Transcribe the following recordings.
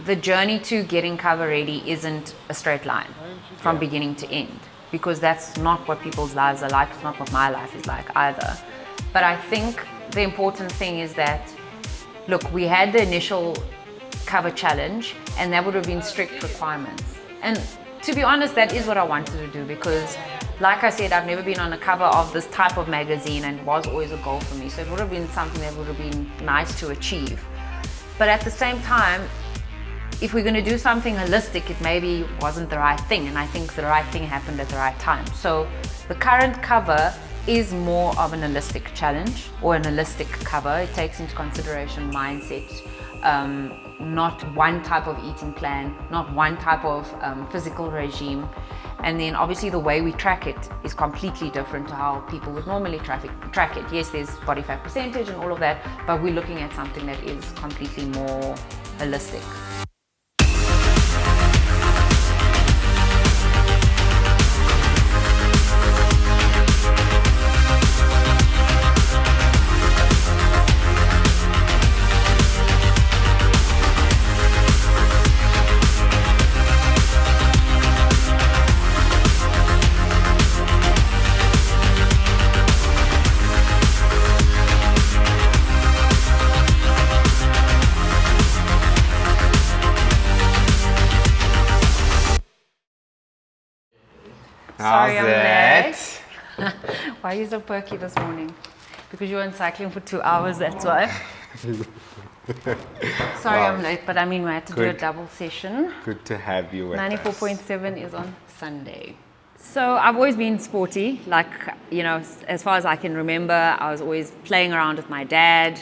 The journey to getting cover ready isn't a straight line from beginning to end, because that's not what people's lives are like. It's not what my life is like either. But I think the important thing is that, look, we had the initial cover challenge, and that would have been strict requirements. And to be honest, that is what I wanted to do, because like I said, I've never been on a cover of this type of magazine, and it was always a goal for me. So it would have been something that would have been nice to achieve. But at the same time, if we're going to do something holistic, it maybe wasn't the right thing. And I think the right thing happened at the right time. So the current cover is more of an holistic challenge, or an holistic cover. It takes into consideration mindset, not one type of eating plan, not one type of physical regime. And then obviously the way we track it is completely different to how people would normally track it. Yes, there's body fat percentage and all of that, but we're looking at something that is completely more holistic. Sorry, I'm late. Why are you so perky this morning? Because you weren't cycling for 2 hours, that's why. Sorry, I'm late, but I mean, we had to do a double session. Good to have you with 94.7 is on Sunday. So I've always been sporty, like, you know, as far as I can remember. I was always playing around with my dad.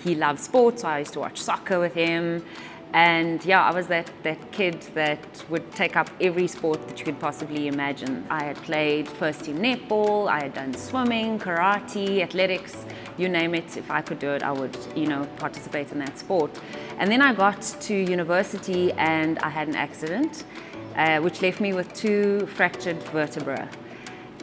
He loved sports, so I used to watch soccer with him. And yeah, I was that kid that would take up every sport that you could possibly imagine. I had played first team netball, I had done swimming, karate, athletics, you name it. If I could do it, I would, you know, participate in that sport. And then I got to university and I had an accident, which left me with 2 fractured vertebrae.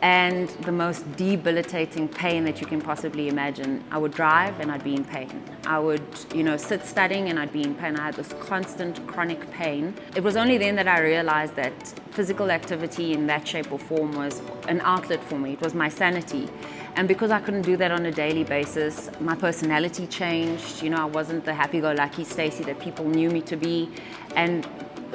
And the most debilitating pain that you can possibly imagine. I would drive and I'd be in pain. I would, you know, sit studying and I'd be in pain. I had this constant chronic pain. It was only then that I realized that physical activity in that shape or form was an outlet for me. It was my sanity. And because I couldn't do that on a daily basis, my personality changed. You know, I wasn't the happy-go-lucky Stacey that people knew me to be. And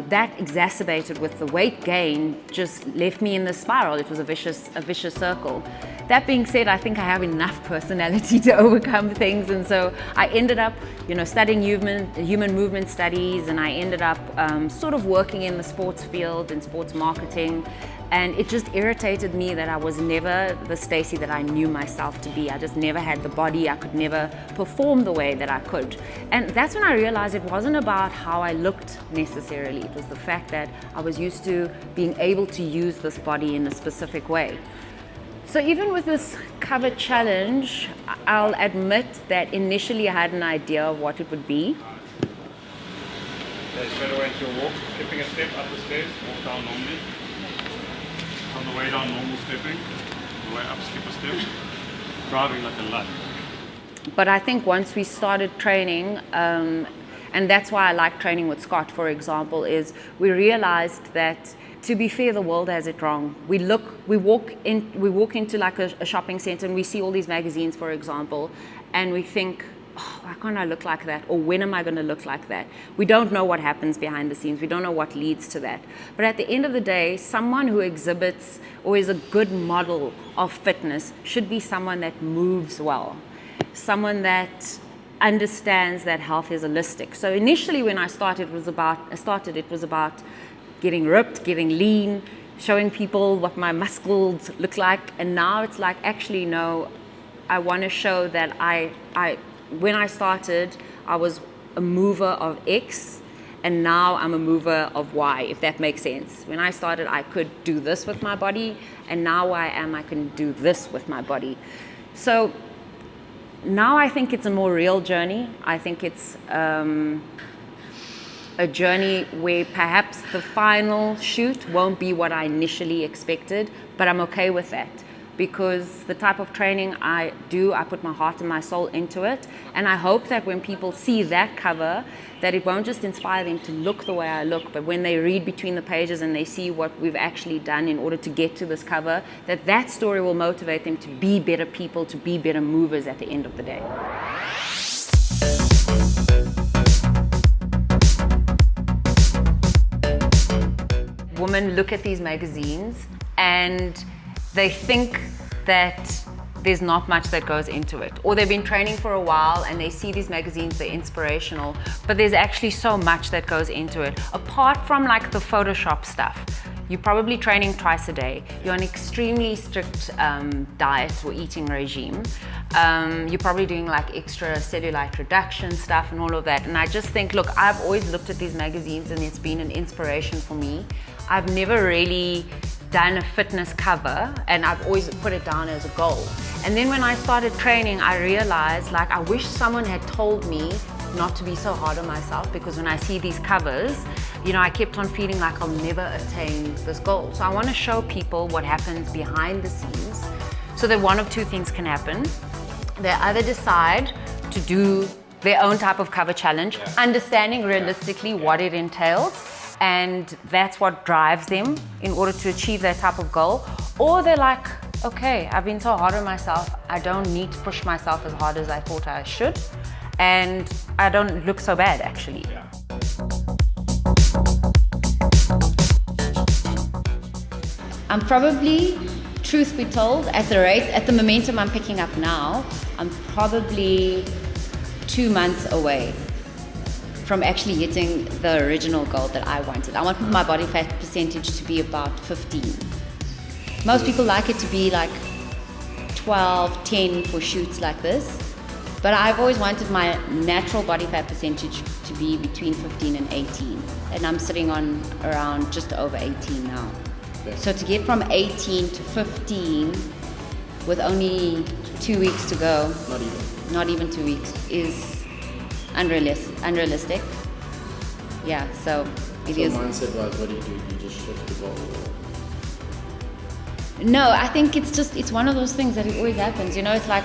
that exacerbated with the weight gain just left me in the spiral. It was a vicious circle. That being said, I think I have enough personality to overcome things, and so I ended up, you know, studying human movement studies, and I ended up sort of working in the sports field and sports marketing. And it just irritated me that I was never the Stacey that I knew myself to be. I just never had the body. I could never perform the way that I could. And that's when I realized it wasn't about how I looked necessarily. It was the fact that I was used to being able to use this body in a specific way. So even with this cover challenge, I'll admit that initially I had an idea of what it would be. Yeah, straight away into your walk, skipping a step up the stairs, walk down normally. On the way down, normal stepping. On the way up, skip a step. Driving like a nut. But I think once we started training, and that's why I like training with Scott, for example, is we realized that, to be fair, the world has it wrong. We walk into like a shopping center and we see all these magazines, for example, and we think, oh, why can't I look like that? Or when am I going to look like that? We don't know what happens behind the scenes. We don't know what leads to that. But at the end of the day, someone who exhibits or is a good model of fitness should be someone that moves well, someone that understands that health is holistic. So initially when I started, it was about getting ripped, getting lean, showing people what my muscles look like. And now it's like, actually, no, I want to show that when I started, I was a mover of X, and now I'm a mover of Y, if that makes sense. When I started, I could do this with my body, and now where I am, I can do this with my body. So now I think it's a more real journey. I think it's a journey where perhaps the final shoot won't be what I initially expected, but I'm okay with that. because the type of training I do, I put my heart and my soul into it. And I hope that when people see that cover, that it won't just inspire them to look the way I look, but when they read between the pages and they see what we've actually done in order to get to this cover, that story will motivate them to be better people, to be better movers at the end of the day. Women look at these magazines and they think that there's not much that goes into it, or they've been training for a while and they see these magazines, they're inspirational, but there's actually so much that goes into it. Apart from like the Photoshop stuff, you're probably training twice a day, you're on an extremely strict diet or eating regime, you're probably doing like extra cellulite reduction stuff and all of that. And I just think, look, I've always looked at these magazines and it's been an inspiration for me. I've never really done a fitness cover, and I've always put it down as a goal. And then when I started training, I realized, like, I wish someone had told me not to be so hard on myself, because when I see these covers, you know, I kept on feeling like I'll never attain this goal. So I want to show people what happens behind the scenes, so that one of two things can happen. They either decide to do their own type of cover challenge, understanding realistically what it entails, and that's what drives them in order to achieve that type of goal. Or they're like, okay, I've been so hard on myself, I don't need to push myself as hard as I thought I should, and I don't look so bad actually. Yeah. I'm probably, truth be told, at the momentum I'm picking up now, I'm probably 2 months away from actually hitting the original goal that I wanted. I want my body fat percentage to be about 15. Most people like it to be like 12, 10 for shoots like this, but I've always wanted my natural body fat percentage to be between 15 and 18, and I'm sitting on around just over 18 now. Okay. So to get from 18 to 15 with only 2 weeks to go, not even 2 weeks, is unrealistic. Yeah, so it is. So mindset-wise, what do? You just shift the goal? No, I think it's one of those things that it always happens. You know, it's like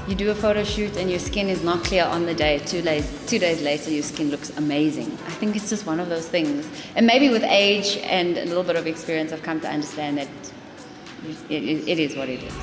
you do a photo shoot and your skin is not clear on the day. 2 days later, your skin looks amazing. I think it's just one of those things. And maybe with age and a little bit of experience, I've come to understand that it is what it is.